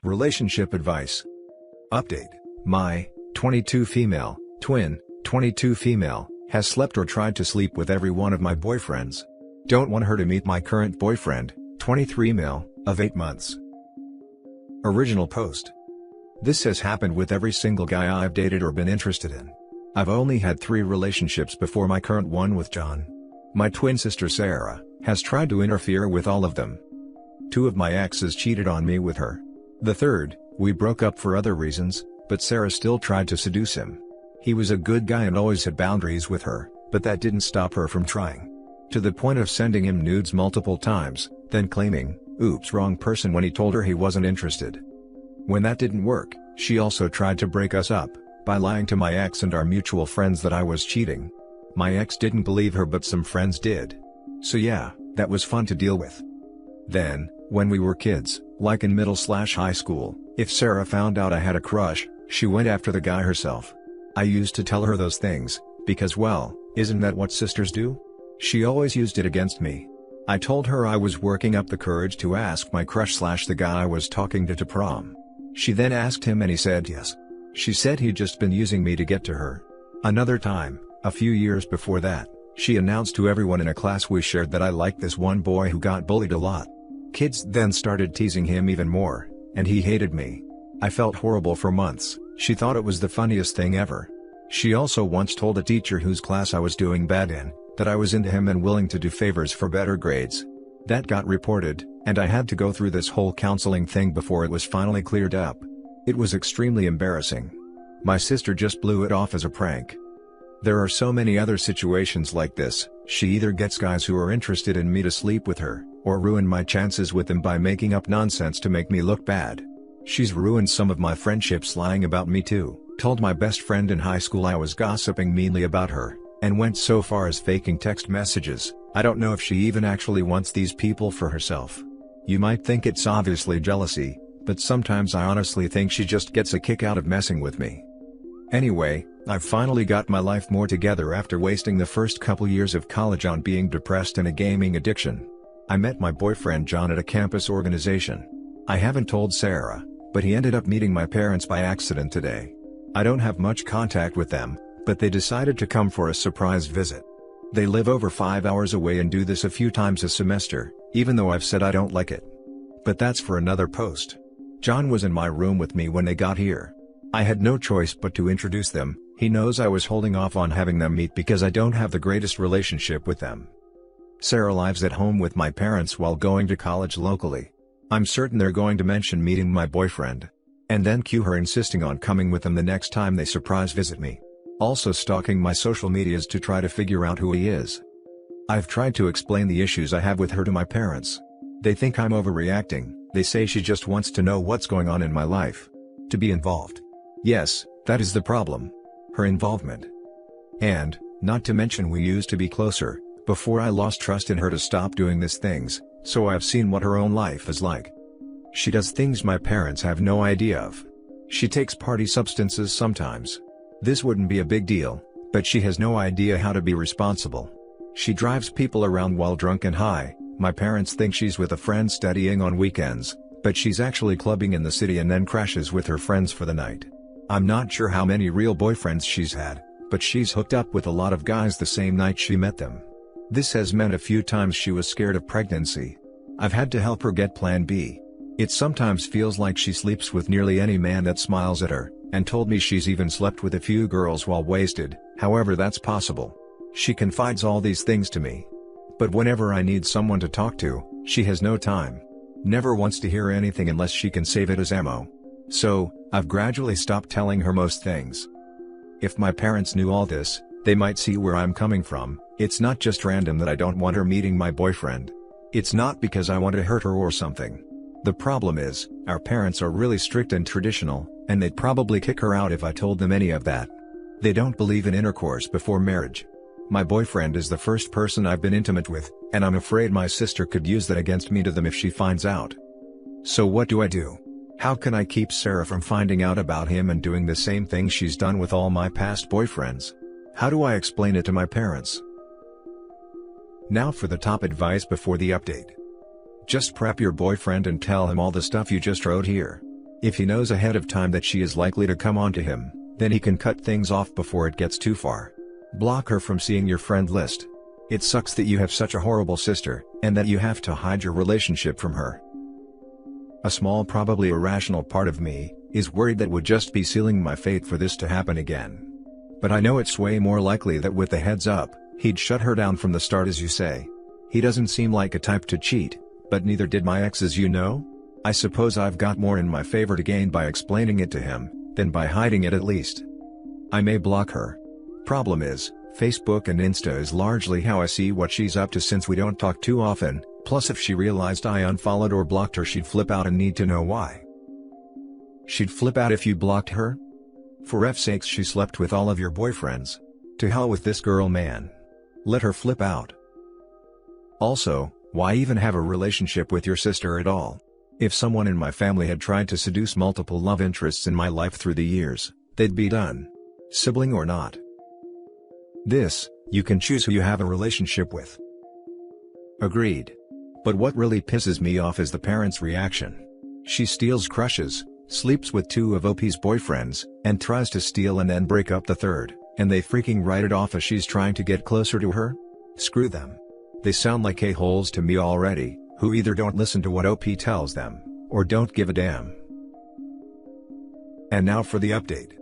Relationship advice. Update. My 22 female, twin, 22 female, has slept or tried to sleep with every one of my boyfriends. Don't want her to meet my current boyfriend, 23 male, of 8 months. Original post. This has happened with every single guy I've dated or been interested in. I've only had 3 relationships before my current one with John. My twin sister Sarah has tried to interfere with all of them. 2 of my exes cheated on me with her. The third, we broke up for other reasons, but Sarah still tried to seduce him. He was a good guy and always had boundaries with her, but that didn't stop her from trying. To the point of sending him nudes multiple times, then claiming, "Oops, wrong person," when he told her he wasn't interested. When that didn't work, she also tried to break us up by lying to my ex and our mutual friends that I was cheating. My ex didn't believe her, but some friends did. So yeah, that was fun to deal with. Then, when we were kids, like in middle/high school, if Sarah found out I had a crush, she went after the guy herself. I used to tell her those things, because well, isn't that what sisters do? She always used it against me. I told her I was working up the courage to ask my crush/the guy I was talking to prom. She then asked him and he said yes. She said he'd just been using me to get to her. Another time, a few years before that, she announced to everyone in a class we shared that I liked this one boy who got bullied a lot. Kids then started teasing him even more, and he hated me. I felt horrible for months. She thought it was the funniest thing ever. She also once told a teacher whose class I was doing bad in, that I was into him and willing to do favors for better grades. That got reported, and I had to go through this whole counseling thing before it was finally cleared up. It was extremely embarrassing. My sister just blew it off as a prank. There are so many other situations like this. She either gets guys who are interested in me to sleep with her, or ruin my chances with them by making up nonsense to make me look bad. She's ruined some of my friendships lying about me too, told my best friend in high school I was gossiping meanly about her, and went so far as faking text messages. I don't know if she even actually wants these people for herself. You might think it's obviously jealousy, but sometimes I honestly think she just gets a kick out of messing with me. Anyway, I've finally got my life more together after wasting the first couple years of college on being depressed and a gaming addiction. I met my boyfriend John at a campus organization. I haven't told Sarah, but he ended up meeting my parents by accident today. I don't have much contact with them, but they decided to come for a surprise visit. They live over 5 hours away and do this a few times a semester, even though I've said I don't like it. But that's for another post. John was in my room with me when they got here. I had no choice but to introduce them. He knows I was holding off on having them meet because I don't have the greatest relationship with them. Sarah lives at home with my parents while going to college locally. I'm certain they're going to mention meeting my boyfriend. And then cue her insisting on coming with them the next time they surprise visit me. Also stalking my social medias to try to figure out who he is. I've tried to explain the issues I have with her to my parents. They think I'm overreacting. They say she just wants to know what's going on in my life. To be involved. Yes, that is the problem. Her involvement. And, not to mention we used to be closer, before I lost trust in her to stop doing these things, so I've seen what her own life is like. She does things my parents have no idea of. She takes party substances sometimes. This wouldn't be a big deal, but she has no idea how to be responsible. She drives people around while drunk and high. My parents think she's with a friend studying on weekends, but she's actually clubbing in the city and then crashes with her friends for the night. I'm not sure how many real boyfriends she's had, but she's hooked up with a lot of guys the same night she met them. This has meant a few times she was scared of pregnancy. I've had to help her get Plan B. It sometimes feels like she sleeps with nearly any man that smiles at her, and told me she's even slept with a few girls while wasted. However, that's possible. She confides all these things to me. But whenever I need someone to talk to, she has no time. Never wants to hear anything unless she can save it as ammo. So, I've gradually stopped telling her most things. If my parents knew all this, they might see where I'm coming from. It's not just random that I don't want her meeting my boyfriend. It's not because I want to hurt her or something. The problem is, our parents are really strict and traditional, and they'd probably kick her out if I told them any of that. They don't believe in intercourse before marriage. My boyfriend is the first person I've been intimate with, and I'm afraid my sister could use that against me to them if she finds out. So what do I do? How can I keep Sarah from finding out about him and doing the same thing she's done with all my past boyfriends? How do I explain it to my parents? Now for the top advice before the update. Just prep your boyfriend and tell him all the stuff you just wrote here. If he knows ahead of time that she is likely to come on to him, then he can cut things off before it gets too far. Block her from seeing your friend list. It sucks that you have such a horrible sister, and that you have to hide your relationship from her. A small, probably irrational part of me is worried that would just be sealing my fate for this to happen again. But I know it's way more likely that with the heads up, he'd shut her down from the start, as you say. He doesn't seem like a type to cheat, but neither did my ex, as you know. I suppose I've got more in my favor to gain by explaining it to him, than by hiding it at least. I may block her. Problem is, Facebook and Insta is largely how I see what she's up to since we don't talk too often, plus if she realized I unfollowed or blocked her she'd flip out and need to know why. She'd flip out if you blocked her? For F's sakes, she slept with all of your boyfriends. To hell with this girl, man. Let her flip out. Also, why even have a relationship with your sister at all? If someone in my family had tried to seduce multiple love interests in my life through the years, they'd be done. Sibling or not. You can choose who you have a relationship with. Agreed. But what really pisses me off is the parents' reaction. She steals crushes, sleeps with 2 of OP's boyfriends, and tries to steal and then break up the third, and they freaking write it off as she's trying to get closer to her? Screw them. They sound like a-holes to me already, who either don't listen to what OP tells them, or don't give a damn. And now for the update.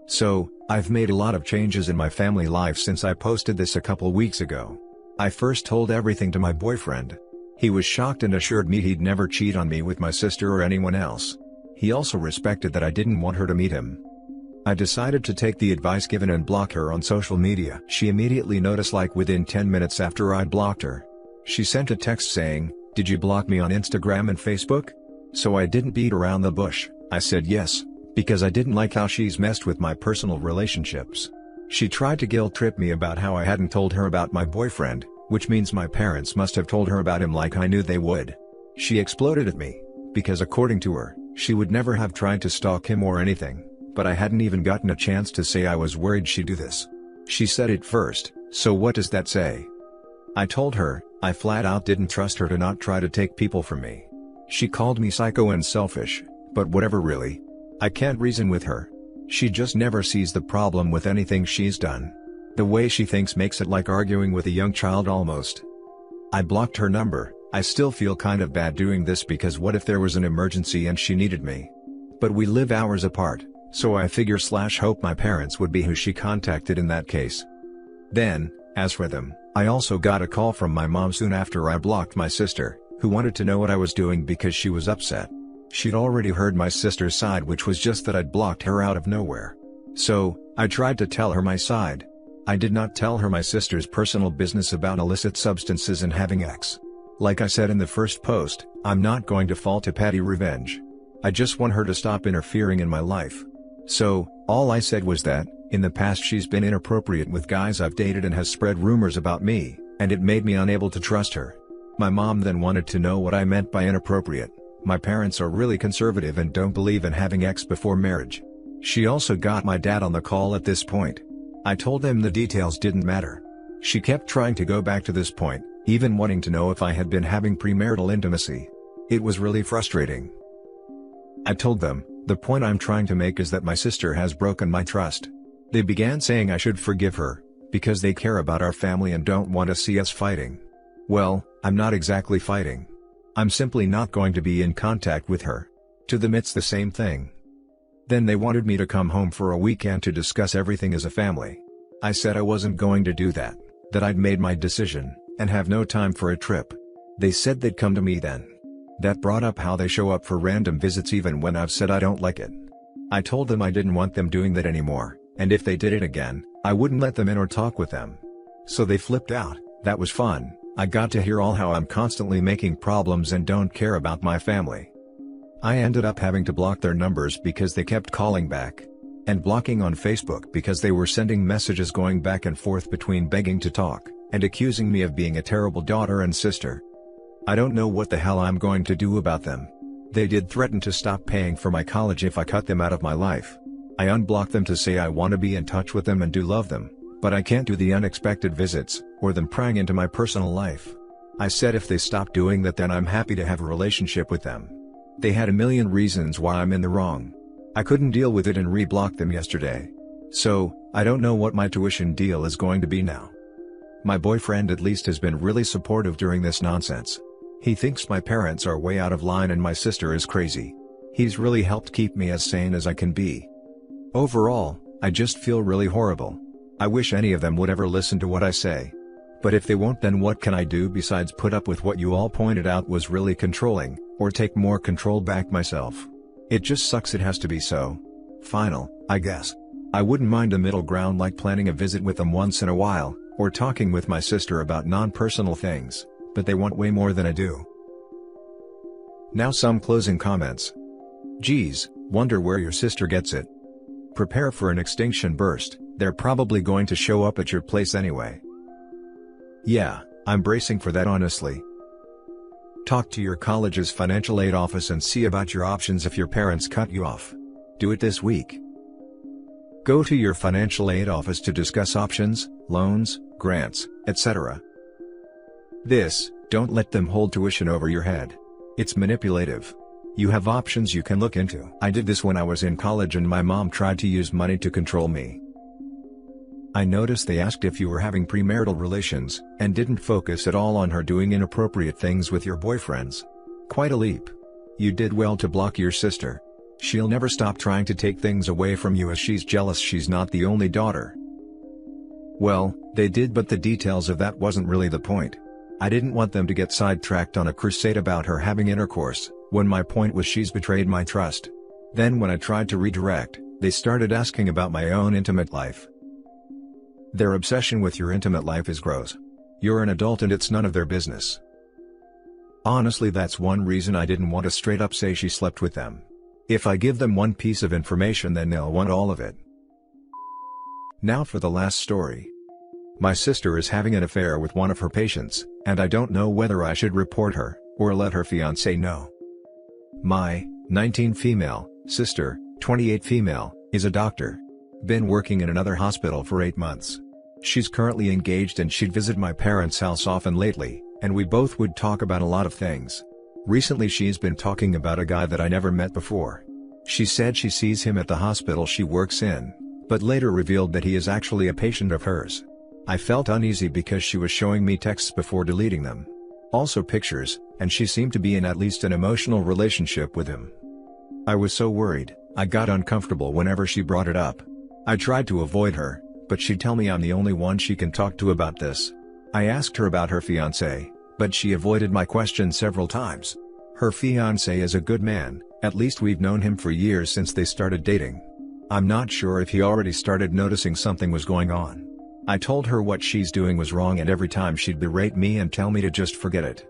So, I've made a lot of changes in my family life since I posted this a couple weeks ago. I first told everything to my boyfriend. He was shocked and assured me he'd never cheat on me with my sister or anyone else. He also respected that I didn't want her to meet him. I decided to take the advice given and block her on social media. She immediately noticed, like within 10 minutes after I'd blocked her. She sent a text saying, "Did you block me on Instagram and Facebook?" So I didn't beat around the bush. I said yes, because I didn't like how she's messed with my personal relationships. She tried to guilt trip me about how I hadn't told her about my boyfriend, which means my parents must have told her about him like I knew they would. She exploded at me, because according to her, she would never have tried to stalk him or anything, but I hadn't even gotten a chance to say I was worried she'd do this. She said it first, so what does that say? I told her, I flat out didn't trust her to not try to take people from me. She called me psycho and selfish, but whatever really. I can't reason with her. She just never sees the problem with anything she's done. The way she thinks makes it like arguing with a young child almost. I blocked her number. I still feel kind of bad doing this because what if there was an emergency and she needed me? But we live hours apart, so I figure/hope my parents would be who she contacted in that case. Then, as for them, I also got a call from my mom soon after I blocked my sister, who wanted to know what I was doing because she was upset. She'd already heard my sister's side, which was just that I'd blocked her out of nowhere. So, I tried to tell her my side. I did not tell her my sister's personal business about illicit substances and having ex. Like I said in the first post, I'm not going to fall to petty revenge. I just want her to stop interfering in my life. So, all I said was that, in the past she's been inappropriate with guys I've dated and has spread rumors about me, and it made me unable to trust her. My mom then wanted to know what I meant by inappropriate. My parents are really conservative and don't believe in having ex before marriage. She also got my dad on the call at this point. I told them the details didn't matter. She kept trying to go back to this point, even wanting to know if I had been having premarital intimacy. It was really frustrating. I told them, the point I'm trying to make is that my sister has broken my trust. They began saying I should forgive her, because they care about our family and don't want to see us fighting. Well, I'm not exactly fighting. I'm simply not going to be in contact with her. To them it's the same thing. Then they wanted me to come home for a weekend to discuss everything as a family. I said I wasn't going to do that, that I'd made my decision, and have no time for a trip. They said they'd come to me then. That brought up how they show up for random visits even when I've said I don't like it. I told them I didn't want them doing that anymore, and if they did it again, I wouldn't let them in or talk with them. So they flipped out. That was fun. I got to hear all how I'm constantly making problems and don't care about my family. I ended up having to block their numbers because they kept calling back. And blocking on Facebook because they were sending messages going back and forth between begging to talk, and accusing me of being a terrible daughter and sister. I don't know what the hell I'm going to do about them. They did threaten to stop paying for my college if I cut them out of my life. I unblocked them to say I want to be in touch with them and do love them, but I can't do the unexpected visits, or them prying into my personal life. I said if they stop doing that then I'm happy to have a relationship with them. They had a million reasons why I'm in the wrong. I couldn't deal with it and re-blocked them yesterday. So, I don't know what my tuition deal is going to be now. My boyfriend at least has been really supportive during this nonsense. He thinks my parents are way out of line and my sister is crazy. He's really helped keep me as sane as I can be. Overall, I just feel really horrible. I wish any of them would ever listen to what I say. But if they won't, then what can I do besides put up with what you all pointed out was really controlling, or take more control back myself? It just sucks it has to be so. Final, I guess. I wouldn't mind a middle ground like planning a visit with them once in a while, or talking with my sister about non-personal things, but they want way more than I do. Now some closing comments. Geez, wonder where your sister gets it. Prepare for an extinction burst, they're probably going to show up at your place anyway. Yeah, I'm bracing for that honestly. Talk to your college's financial aid office and see about your options if your parents cut you off. Do it this week. Go to your financial aid office to discuss options, loans, grants, etc. Don't let them hold tuition over your head. It's manipulative. You have options you can look into. I did this when I was in college and my mom tried to use money to control me. I noticed they asked if you were having premarital relations, and didn't focus at all on her doing inappropriate things with your boyfriends. Quite a leap. You did well to block your sister. She'll never stop trying to take things away from you as she's jealous she's not the only daughter. Well, they did, but the details of that wasn't really the point. I didn't want them to get sidetracked on a crusade about her having intercourse, when my point was she's betrayed my trust. Then when I tried to redirect, they started asking about my own intimate life. Their obsession with your intimate life is gross. You're an adult and it's none of their business. Honestly, that's one reason I didn't want to straight up say she slept with them. If I give them one piece of information, then they'll want all of it. Now for the last story. My sister is having an affair with one of her patients, and I don't know whether I should report her, or let her fiancé know. My 19 female sister, 28 female, is a doctor. Been working in another hospital for 8 months. She's currently engaged and she'd visit my parents' house often lately, and we both would talk about a lot of things. Recently she's been talking about a guy that I never met before. She said she sees him at the hospital she works in, but later revealed that he is actually a patient of hers. I felt uneasy because she was showing me texts before deleting them. Also pictures, and she seemed to be in at least an emotional relationship with him. I was so worried, I got uncomfortable whenever she brought it up. I tried to avoid her, but she'd tell me I'm the only one she can talk to about this. I asked her about her fiancé, but she avoided my question several times. Her fiancé is a good man, at least we've known him for years since they started dating. I'm not sure if he already started noticing something was going on. I told her what she's doing was wrong and every time she'd berate me and tell me to just forget it.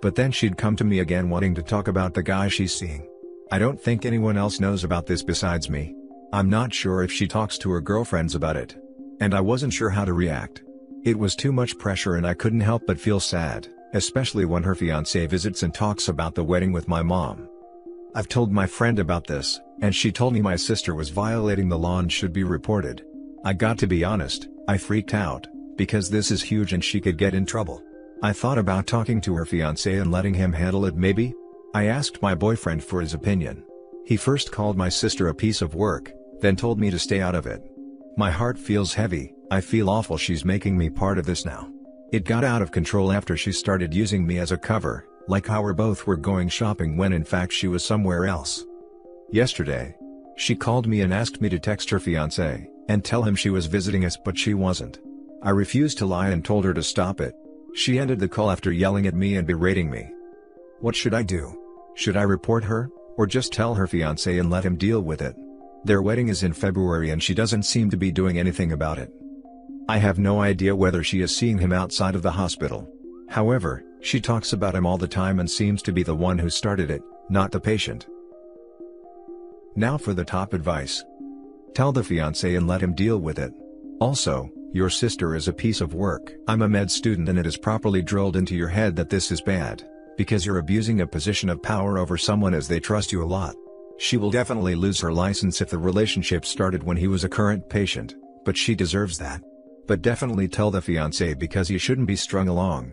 But then she'd come to me again wanting to talk about the guy she's seeing. I don't think anyone else knows about this besides me. I'm not sure if she talks to her girlfriends about it. And I wasn't sure how to react. It was too much pressure and I couldn't help but feel sad, especially when her fiancé visits and talks about the wedding with my mom. I've told my friend about this, and she told me my sister was violating the law and should be reported. I got to be honest, I freaked out, because this is huge and she could get in trouble. I thought about talking to her fiancé and letting him handle it maybe. I asked my boyfriend for his opinion. He first called my sister a piece of work, then told me to stay out of it. My heart feels heavy, I feel awful she's making me part of this now. It got out of control after she started using me as a cover, like how we both were going shopping when in fact she was somewhere else. Yesterday, she called me and asked me to text her fiancé, and tell him she was visiting us but she wasn't. I refused to lie and told her to stop it. She ended the call after yelling at me and berating me. What should I do? Should I report her, or just tell her fiancé and let him deal with it? Their wedding is in February and she doesn't seem to be doing anything about it. I have no idea whether she is seeing him outside of the hospital. However, she talks about him all the time and seems to be the one who started it, not the patient. Now for the top advice. Tell the fiancé and let him deal with it. Also, your sister is a piece of work. I'm a med student and it is properly drilled into your head that this is bad, because you're abusing a position of power over someone as they trust you a lot. She will definitely lose her license if the relationship started when he was a current patient, but she deserves that. But definitely tell the fiancé because he shouldn't be strung along.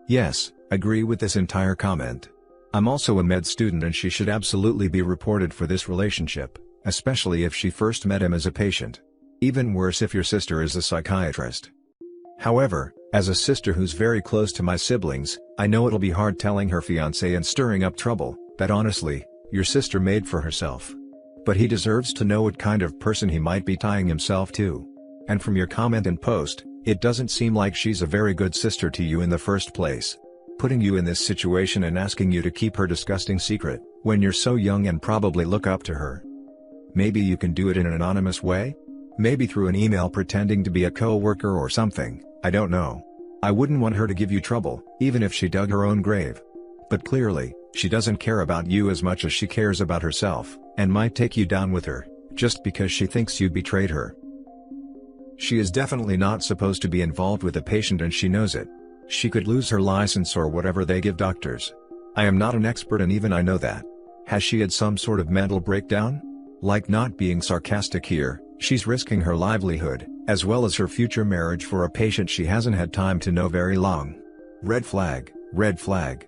Yes, agree with this entire comment. I'm also a med student and she should absolutely be reported for this relationship, especially if she first met him as a patient. Even worse if your sister is a psychiatrist. However, as a sister who's very close to my siblings, I know it'll be hard telling her fiancé and stirring up trouble, that honestly, your sister made for herself. But he deserves to know what kind of person he might be tying himself to. And from your comment and post, it doesn't seem like she's a very good sister to you in the first place. Putting you in this situation and asking you to keep her disgusting secret, when you're so young and probably look up to her. Maybe you can do it in an anonymous way? Maybe through an email pretending to be a co-worker or something, I don't know. I wouldn't want her to give you trouble, even if she dug her own grave. But clearly, she doesn't care about you as much as she cares about herself, and might take you down with her, just because she thinks you betrayed her. She is definitely not supposed to be involved with a patient and she knows it. She could lose her license or whatever they give doctors. I am not an expert and even I know that. Has she had some sort of mental breakdown? Like, not being sarcastic here, she's risking her livelihood, as well as her future marriage for a patient she hasn't had time to know very long. Red flag, red flag.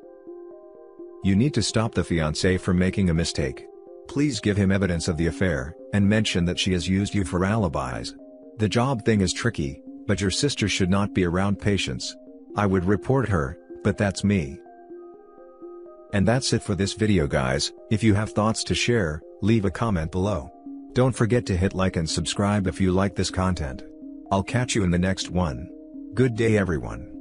You need to stop the fiancé from making a mistake. Please give him evidence of the affair, and mention that she has used you for alibis. The job thing is tricky, but your sister should not be around patients. I would report her, but that's me. And that's it for this video guys. If you have thoughts to share, leave a comment below. Don't forget to hit like and subscribe if you like this content. I'll catch you in the next one. Good day everyone.